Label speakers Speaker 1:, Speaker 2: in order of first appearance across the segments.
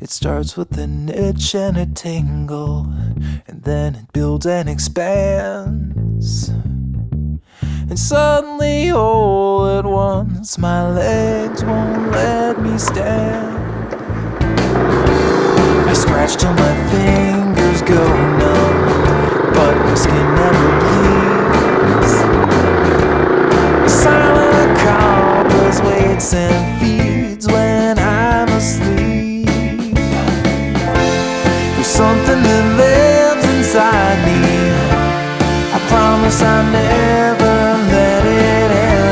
Speaker 1: It starts with an itch and a tingle, and then it builds and expands. And suddenly, all at once, my legs won't let me stand. I scratch till my fingers go numb, but my skin never bleeds. The silent accomplice waits and feeds when I'm asleep. There's something that lives inside me. I promise I never let it end.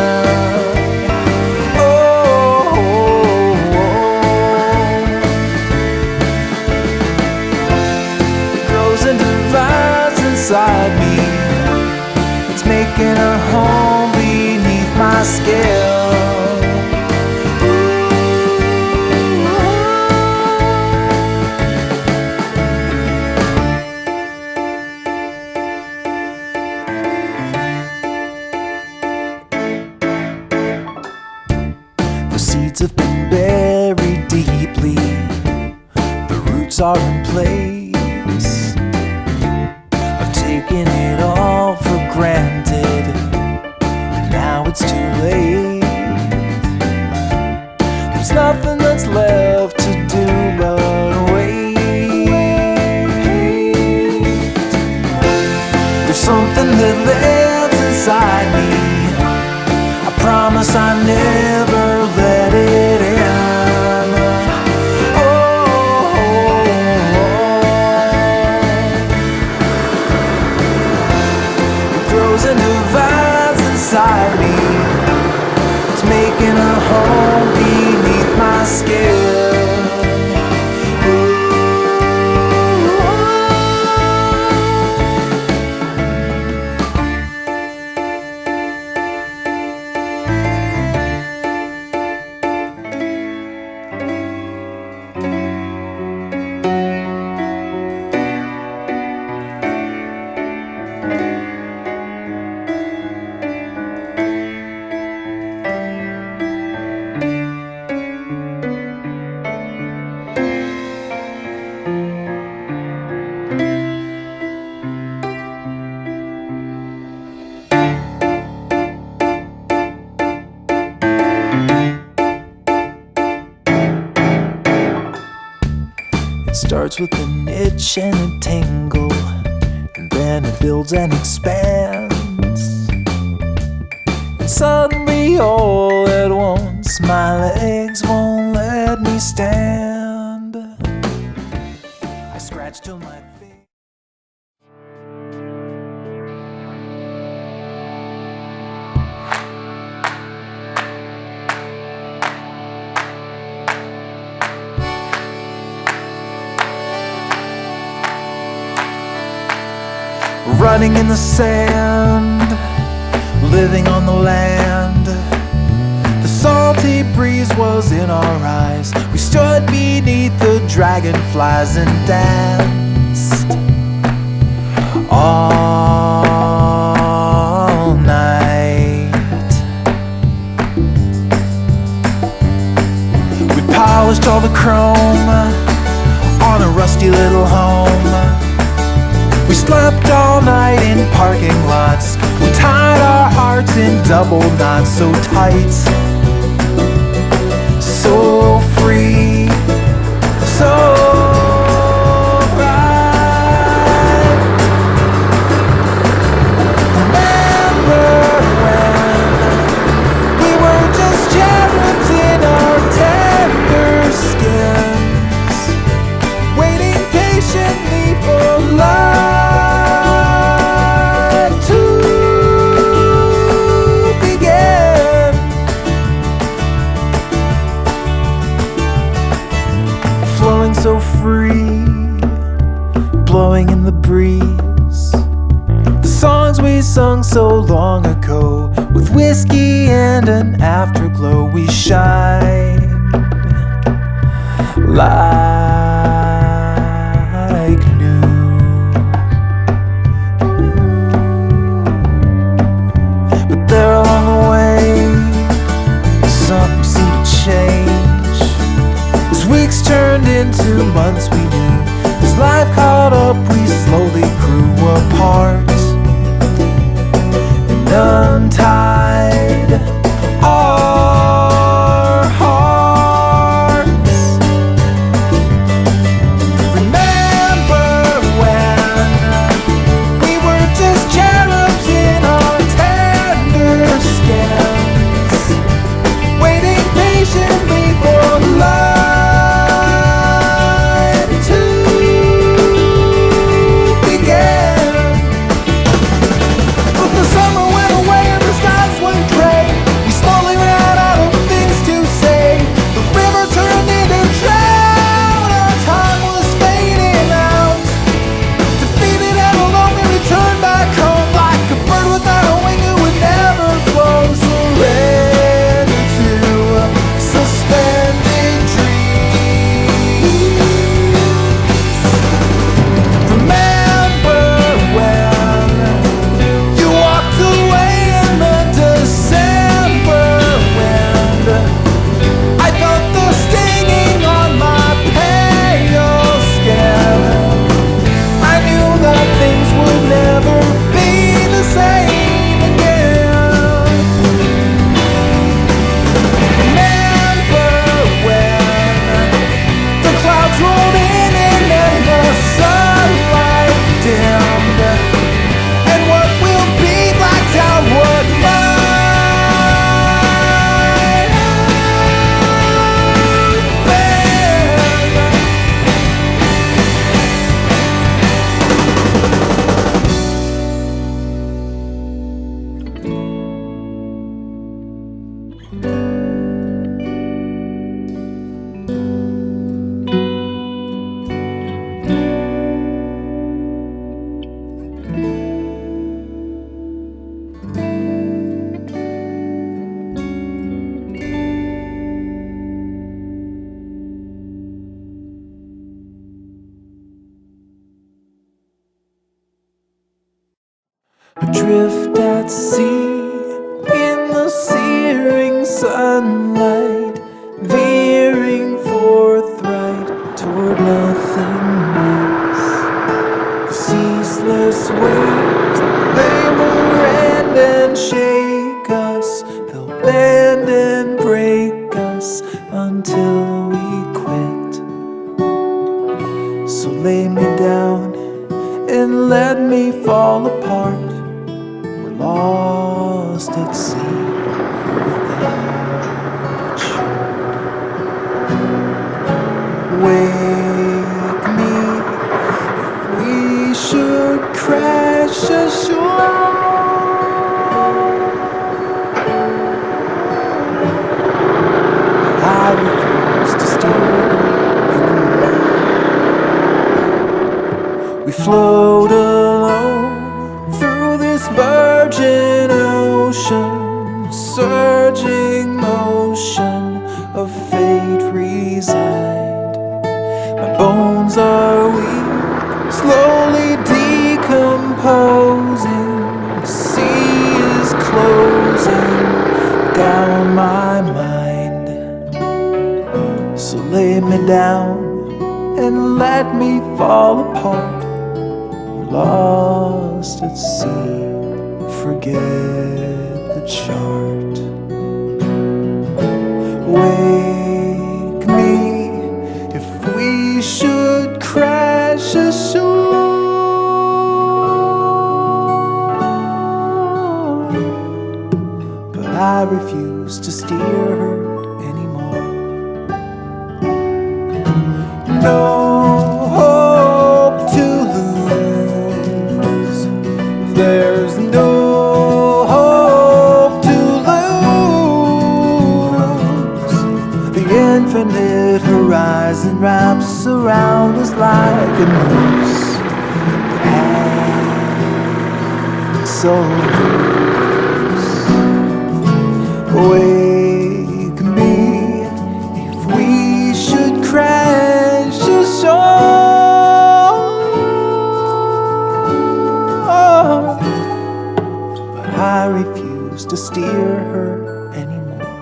Speaker 1: It grows and divides inside me. It's making a home beneath my skin. Have been buried deeply. The roots are in place. I've taken it all for granted. Now it's too late. There's nothing that's left to do but wait. There's something that lives inside me. I promise I never let it end. It grows and divides inside me. It's making a home beneath my skin. Starts with an itch and a tingle, and then it builds and expands. And suddenly, all at once, my legs won't let me stand. I scratch till my feet. Running in the sand, living on the land. The salty breeze was in our eyes. We stood beneath the dragonflies and danced all night. We polished all the chrome on a rusty little home. We slept all night in parking lots. We tied our hearts in double knots, so tight, so free, so bright. Remember when we were just cherubs in our tender skins, waiting patiently for love. So free, blowing in the breeze. The songs we sung so long ago, with whiskey and an afterglow, we shine like new. But there along the way, something seemed to change. As As weeks turned into months we knew, as life caught up we slowly grew apart and untied our hearts. Remember when we were just cherubs in our tender skins, waiting patiently for life to begin. But the summer went away and the skies went gray. We slowly ran out of things to say. The river turned into drought. Our time was fading out. Defeated and alone we returned back home, like a bird without a wing who would never flow. Surrender to suspended dreams. Remember when you walked away in the December wind? I felt the stinging on my pale skin. I knew that things would never be the same again. Remember when the clouds rolled in and then the sunlight dimmed, and what will be blacked out what might have been. Adrift at sea in the searing sunlight, veering forthright toward nothingness. The ceaseless waves, they will rend and shake us. They'll bend and break us until we quit. So lay me down and let me fall apart. We're lost at sea without you. Wake me if we should crash ashore. I refuse to steer anymore. We float alone through this virgin ocean, surging motion of fate reside. My bones are weak, slowly decomposing. The sea is closing down my mind. So lay me down and let me fall apart. We're lost at sea, forget the chart. Wake me if we should crash ashore. But I refuse to steer her anymore. No hope to lose. There's no hope to lose. The infinite horizon wraps around us like a noose. And so loose. Wake me if we should crash ashore. But I refuse to steer her anymore.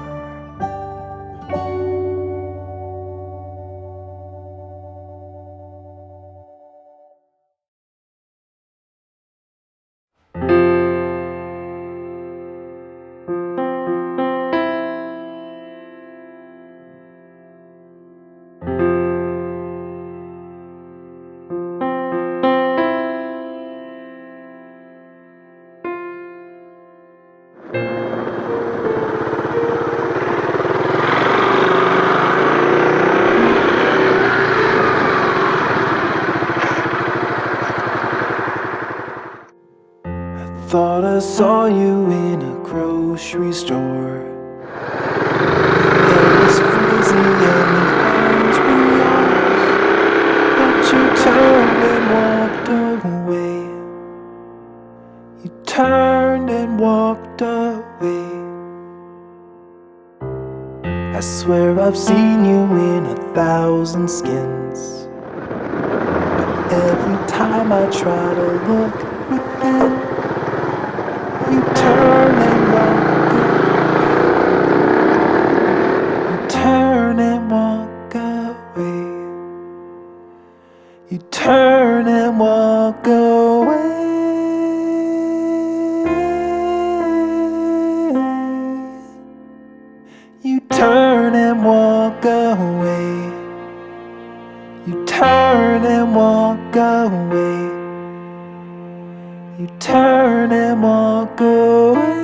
Speaker 1: thought I saw you in a grocery store. It was frizzy and the eyes were yours, but you turned and walked away. You turned and walked away. I swear I've seen you in 1,000 skins, but every time I try to look within, you turn and walk away. You turn and walk away. You turn and walk away. You turn and walk away. You turn and walk away. You turn and walk away.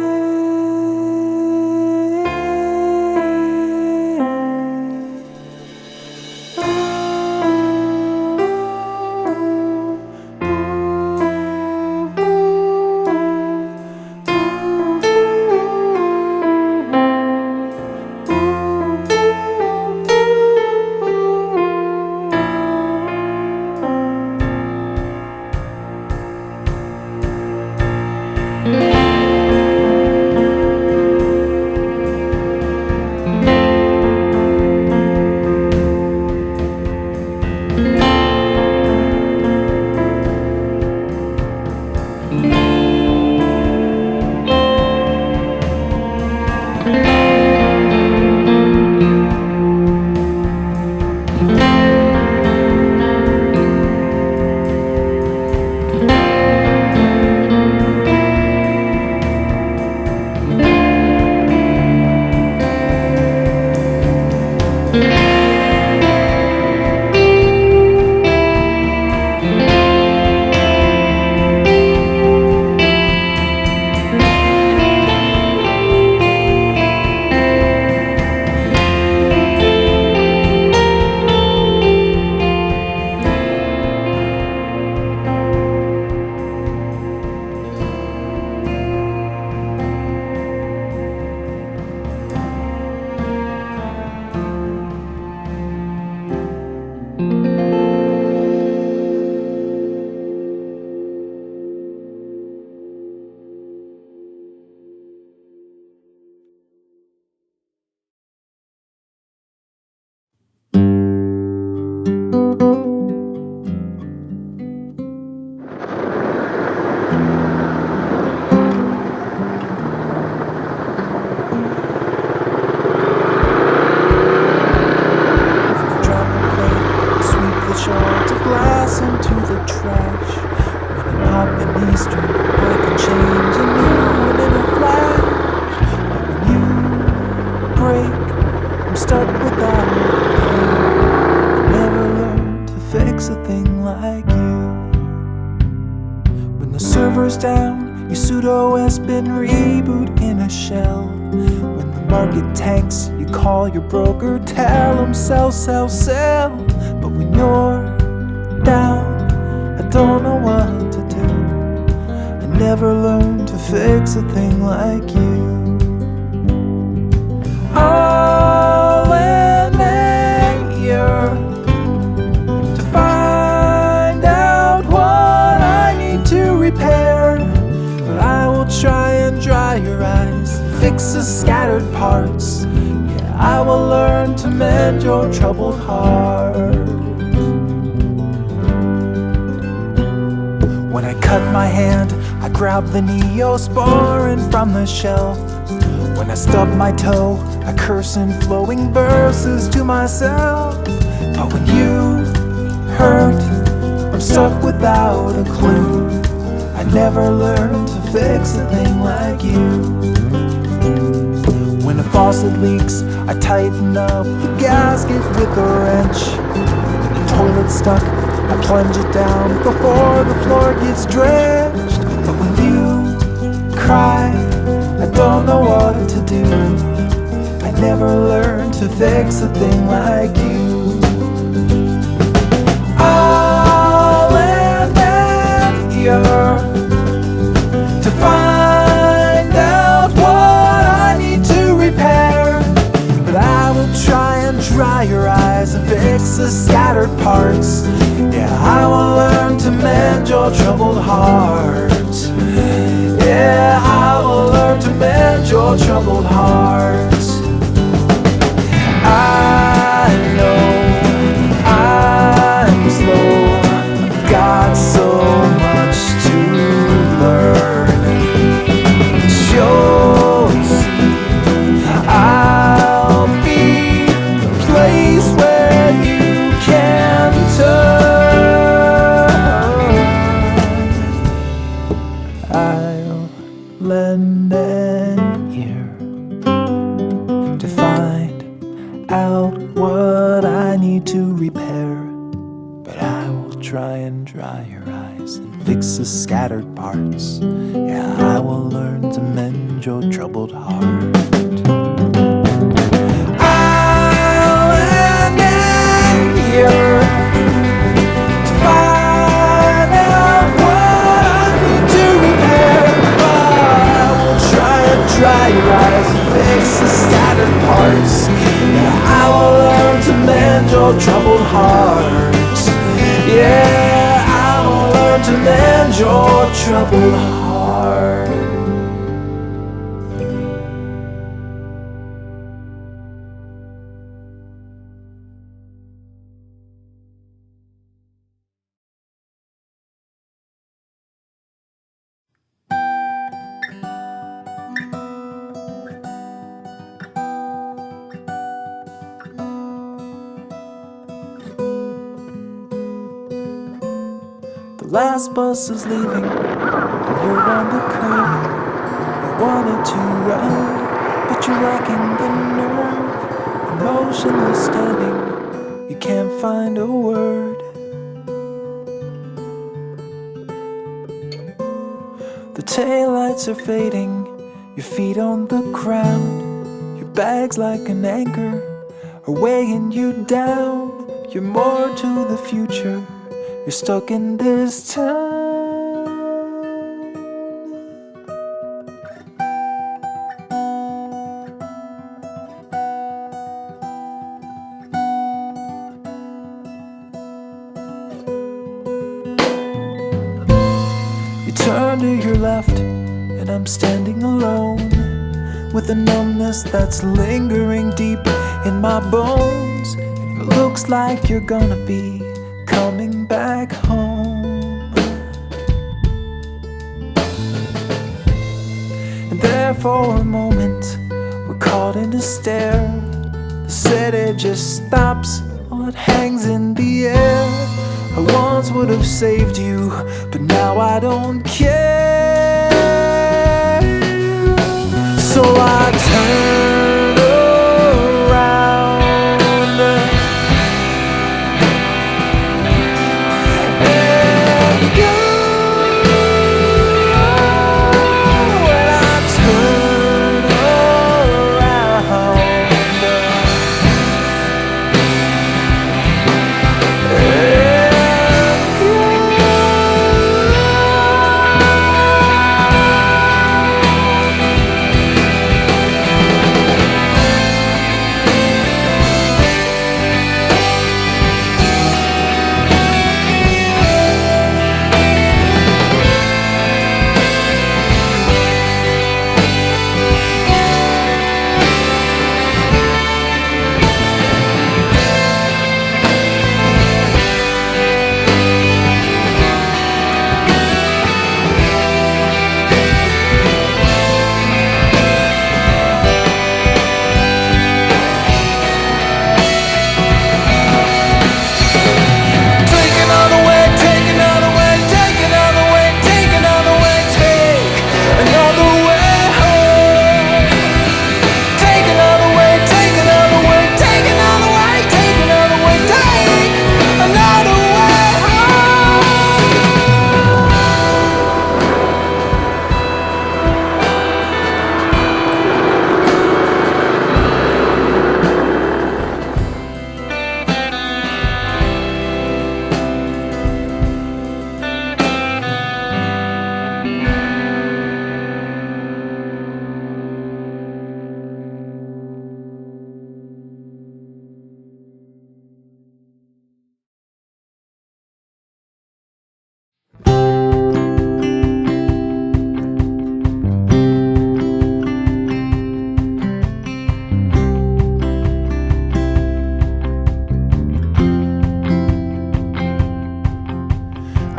Speaker 1: Down, your pseudo has been reboot in a shell. When the market tanks, you call your broker, tell him sell, sell, sell. But when you're down, I don't know what to do. I never learned to fix a thing like you. I'll enable to find out what I need to repair. Try and dry your eyes, fix the scattered parts. Yeah, I will learn to mend your troubled heart. When I cut my hand, I grab the Neosporin from the shelf. When I stub my toe, I curse in flowing verses to myself. But when you hurt, I'm stuck without a clue. I never learned to fix a thing like you. When a faucet leaks, I tighten up the gasket with a wrench. When the toilet's stuck, I plunge it down before the floor gets drenched. But when you cry, I don't know what to do. I never learned to fix a thing like you. I'll admit you're to find fix the scattered parts. Yeah, I will learn to mend your troubled heart. Yeah, I will learn to mend your troubled heart. I know I'm slow, I've got so much to learn. You'll see I'll be the place where you can turn. I'll lend an ear to find out what I need to repair, but I will try and dry your eyes and fix the scattered parts. Yeah, I will learn to mend your troubled heart. I'll lend an ear to find out what I need to repair, but I will try and dry your eyes and fix the scattered parts. Yeah, I will learn to mend your troubled heart. Yeah, I will learn to mend your troubled heart. The last bus is leaving, and you're on the curb. You wanted to run, but you're lacking the nerve. Emotionless standing, you can't find a word. The taillights are fading, your feet on the ground. Your bag's like an anchor, are weighing you down. You're more to the future, you're stuck in this town. You turn to your left, and I'm standing alone, with a numbness that's lingering deep in my bones. It looks like you're gonna be coming back home. And there for a moment, we're caught in a stare. The city just stops while it hangs in the air. I once would have saved you, but now I don't care. So I turn around and go. When I turn around and go.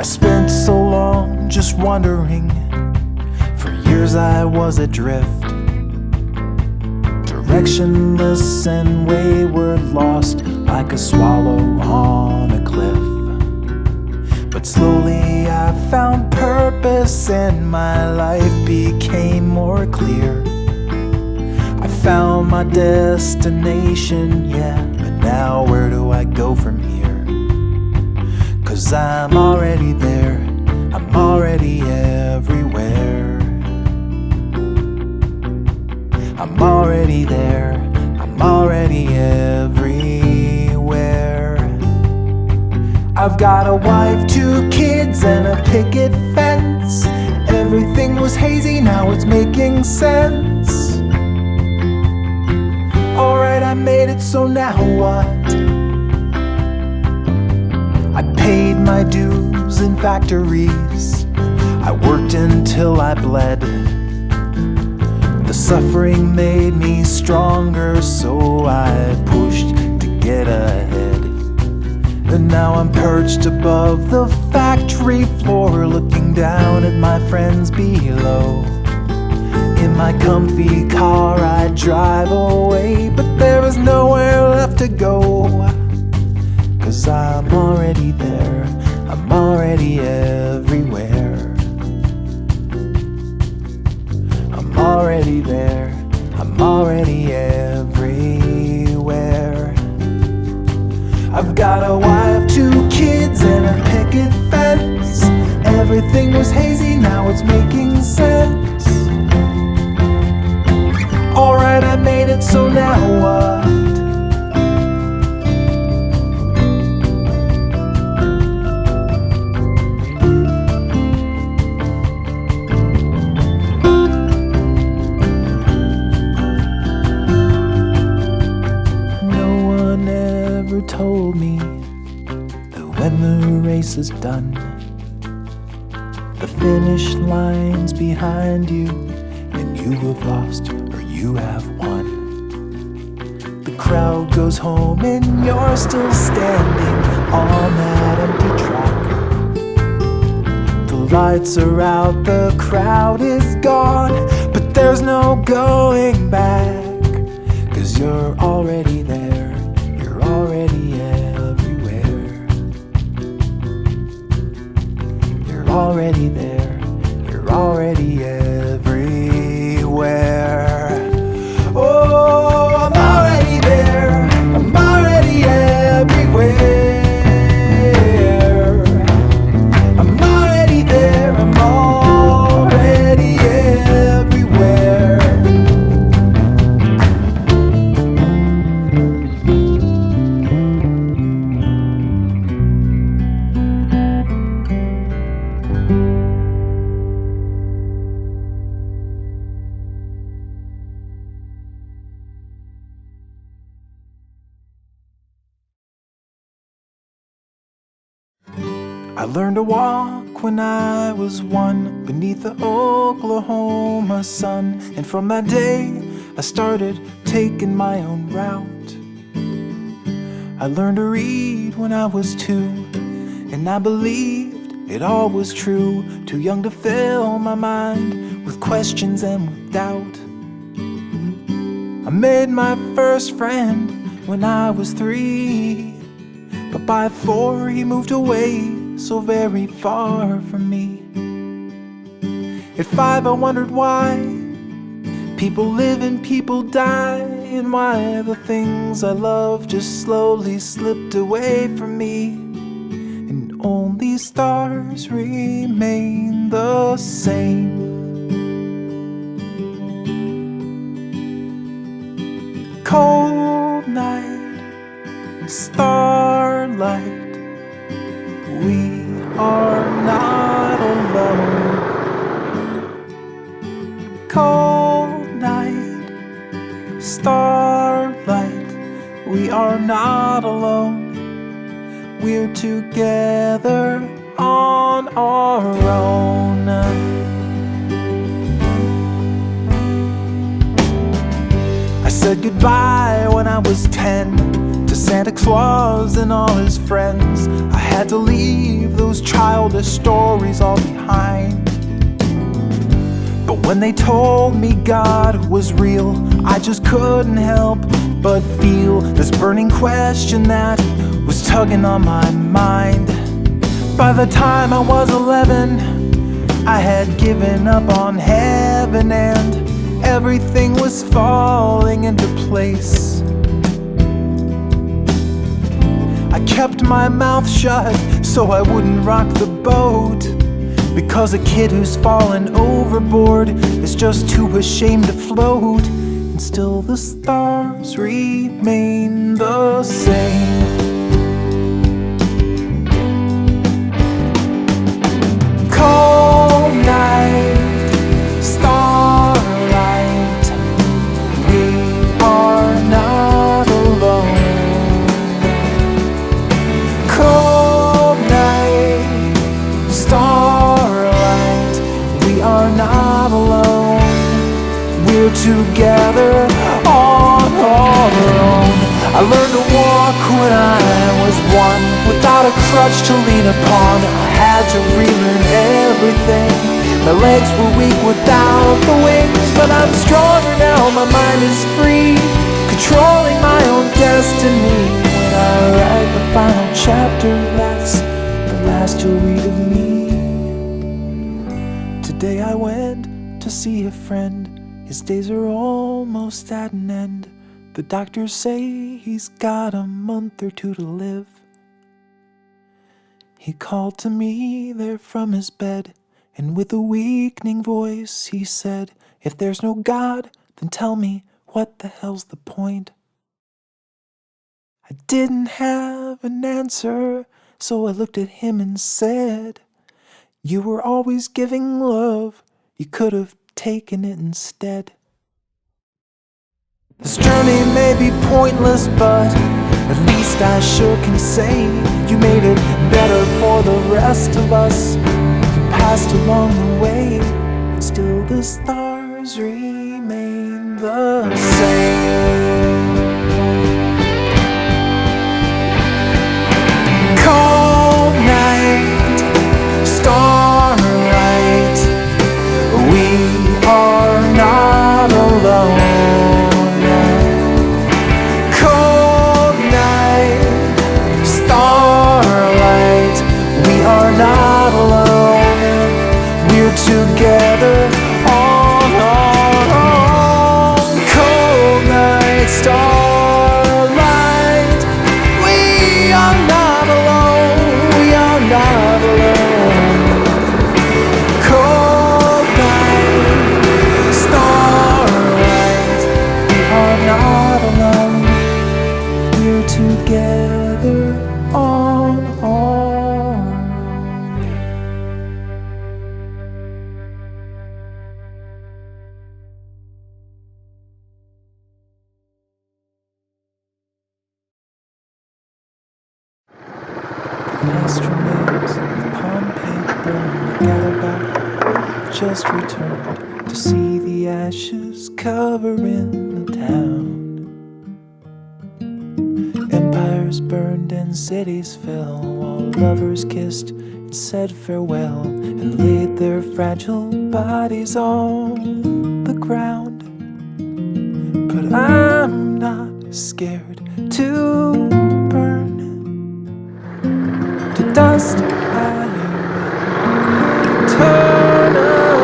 Speaker 1: I spent so long just wondering. For years I was adrift, directionless and wayward, lost like a swallow on a cliff. But slowly I found purpose and my life became more clear. I found my destination, yeah, but now where do I go from here? 'Cause I'm already there, I'm already everywhere. I'm already there, I'm already everywhere. I've got a wife, 2 kids, and a picket fence. Everything was hazy, now it's making sense. Alright, I made it, so now what? I paid my dues in factories. I worked until I bled. The suffering made me stronger, so I pushed to get ahead. And now I'm perched above the factory floor, looking down at my friends below. In my comfy car I drive away, but there is nowhere left to go. 'Cause I'm already there, I'm already everywhere. I'm already there, I'm already everywhere. I've got a wife, 2 kids, and a picket fence. Everything was hazy, now it's making sense. Alright, I made it, so now what? Told me that when the race is done, the finish line's behind you, and you have lost or you have won. The crowd goes home and you're still standing on that empty track. The lights are out, the crowd is gone, but there's no going back. 'Cause you're already there, you're already everywhere. You're already there, you're already everywhere. Oh, I'm already there, I'm already everywhere. I'm already there, I'm already everywhere. I learned to walk when I was 1 beneath the Oklahoma sun. And from that day I started taking my own route. I learned to read when I was 2, and I believed it all was true. Too young to fill my mind with questions and with doubt. I made my first friend when I was 3, but by 4 he moved away, so very far from me. At 5 I wondered why people live and people die, and why the things I love just slowly slipped away from me, and only stars remain the same. Cold night, starlight, we are not alone. Cold night, starlight, we are not alone. We're together on our own. I said goodbye when I was 10 to Santa Claus and all his friends. I had to leave those childish stories all behind. But when they told me God was real, I just couldn't help but feel this burning question that was tugging on my mind. By the time I was 11, I had given up on heaven and everything was falling into place. I kept my mouth shut so I wouldn't rock the boat, because a kid who's fallen overboard is just too ashamed to float. And still the stars remain the same. Cold night, starlight, we are not alone. Cold night, starlight, we are not alone. We're together on our own. I learned to walk when I was one, without a crutch to lean upon. I had to relearn everything. My legs were weak without the wings, but I'm stronger now, my mind is free, controlling my own destiny. When I write the final chapter, that's the last you'll read of me. Today I went to see a friend. His days are almost at an end. The doctors say he's got a month or two to live. He called to me there from his bed, and with a weakening voice he said, "If there's no God, then tell me, what the hell's the point?" I didn't have an answer, so I looked at him and said, "You were always giving love, you could have taken it instead." This journey may be pointless, but at least I sure can say you made it better for the rest of us who passed along the way. And still the stars remain the same. Cold night, starlight, we are not alone. Not alone, we're together on our own. Cold night, starlight, we are not alone, we are not alone. Cold night, starlight, we are not alone, we're together on our own. Instruments of Pompeii burn, forget about just returned to see the ashes covering the town. Empires burned and cities fell, while lovers kissed and said farewell, and laid their fragile bodies on the ground. But I'm not scared to burn to dust. I turn up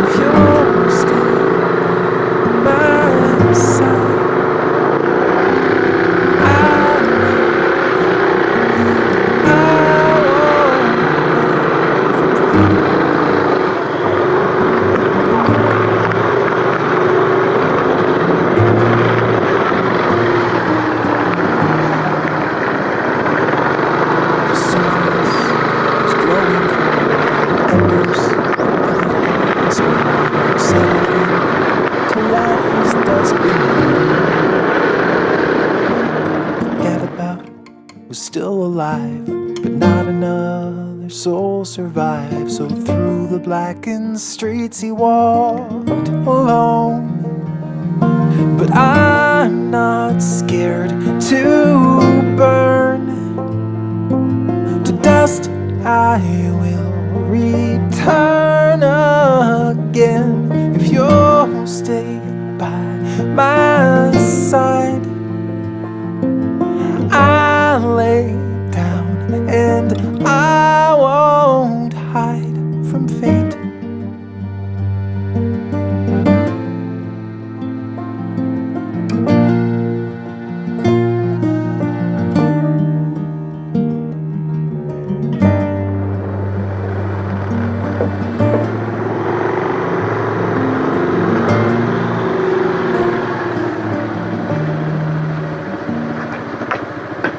Speaker 1: if you're still by my side. Still alive, but not another soul survived. So through the blackened streets he walked alone. But I'm not scared to burn dust I will return again if you'll stay by my side. I lay down and I won't hide from fate.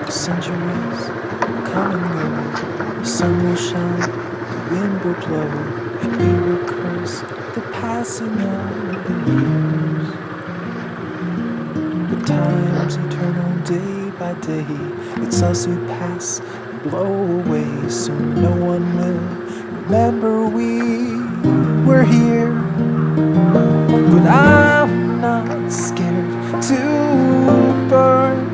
Speaker 1: Centuries come and go, the sun will shine, the wind will blow, and we will curse the passing of the years. But time's eternal, day by day, it's us who pass and blow away, so no one will remember we were here. But I'm not scared to burn.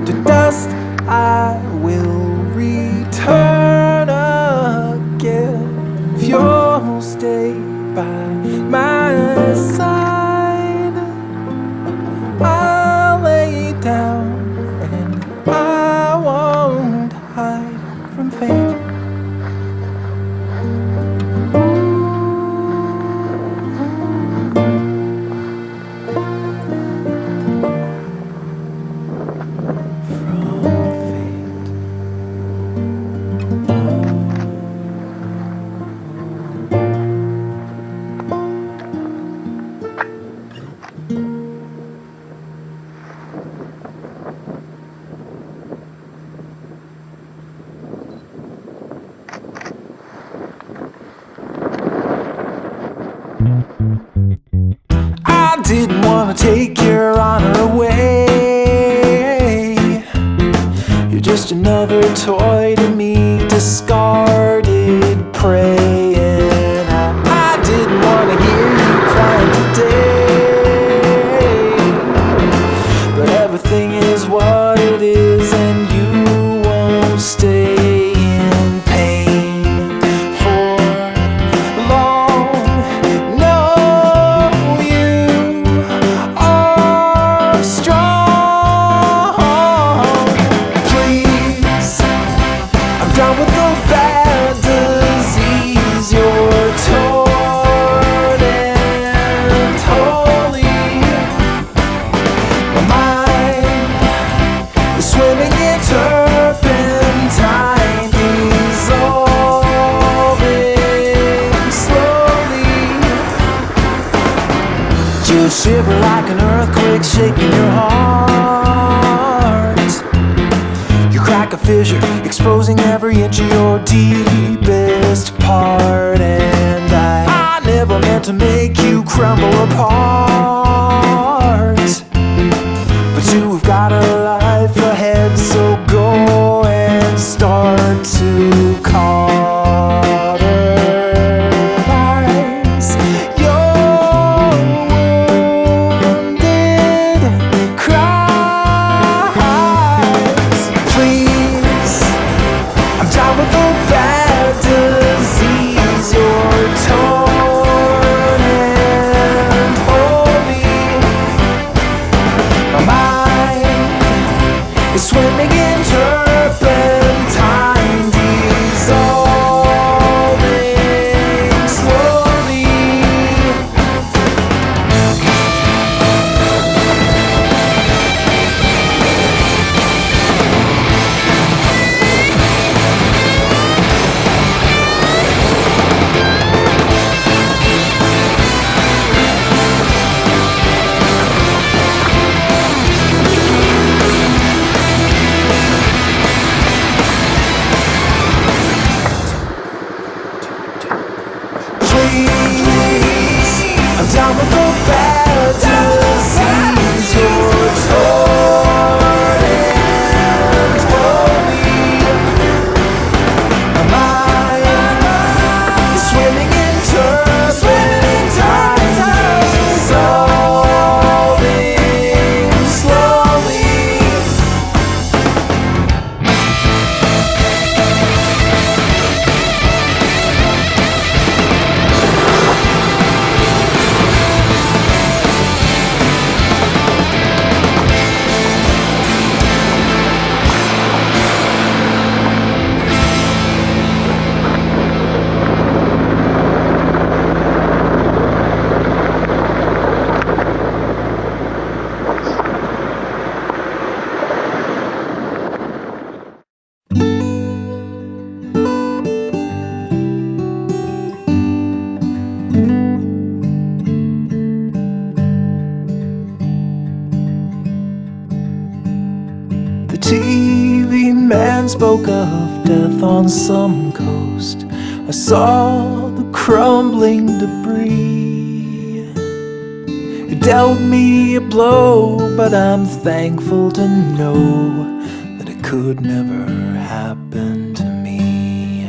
Speaker 1: To dust I will return again if you'll stay by my side. I'll lay down and I won't hide from fate. I didn't want to take your honor away. You're just another toy to me, discarded prey. And I didn't want to hear you crying today. But everything is what it is, and you won't stay in pain for long. No, you are strong. Please, I'm done with the bad disease. You're torn and holy. My mind is swimming in turpentine, dissolving slowly. You shiver like an earthquake shaking your heart. You crack a fissure, exposing every inch of your deepest part. And I never meant to make you crumble apart. But you've got a life ahead, so go and start to cauterize your wounded cries. Please, I'm done with the bad disease. You're torn and holy. My mind is swimming in turpentine, dissolving slowly. TV man spoke of death on some coast. I saw the crumbling debris. It dealt me a blow, but I'm thankful to know that it could never happen to me.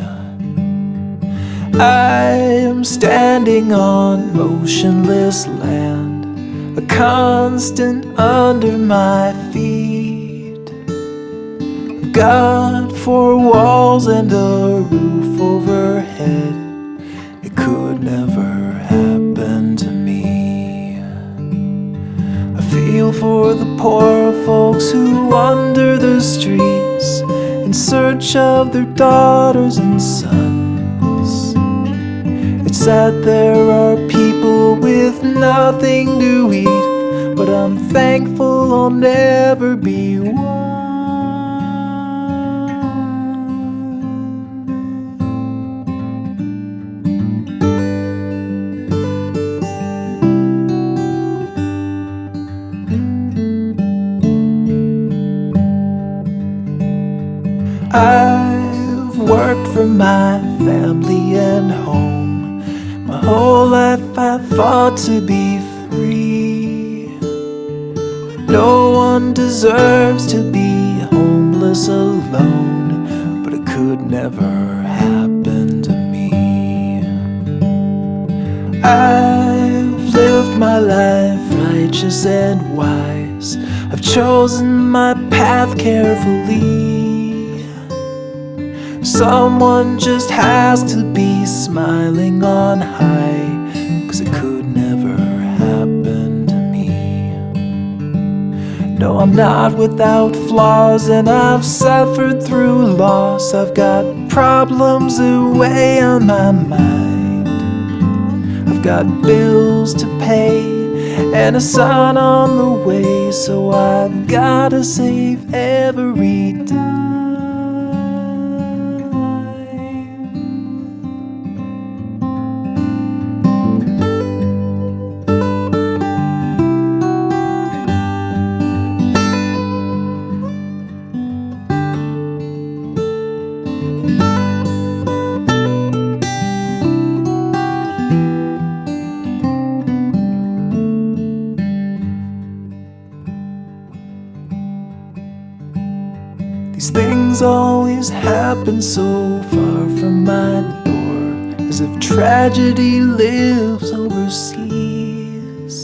Speaker 1: I am standing on motionless land, a constant under my feet. I've got four walls and a roof overhead. It could never happen to me. I feel for the poor folks who wander the streets in search of their daughters and sons. It's sad there are people with nothing to eat, but I'm thankful I'll never be one. I've worked for my family and home. My whole life I fought to be free. No one deserves to be homeless alone, but it could never happen to me. I've lived my life righteous and wise. I've chosen my path carefully. Someone just has to be smiling on high, 'cause it could never happen to me. No, I'm not without flaws, and I've suffered through loss. I've got problems that weigh on my mind. I've got bills to pay and a son on the way, so I've gotta save every dime. These things always happen so far from my door, as if tragedy lives overseas.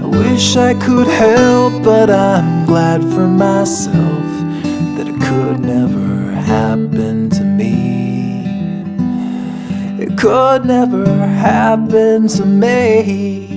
Speaker 1: I wish I could help, but I'm glad for myself that it could never happen to me. It could never happen to me.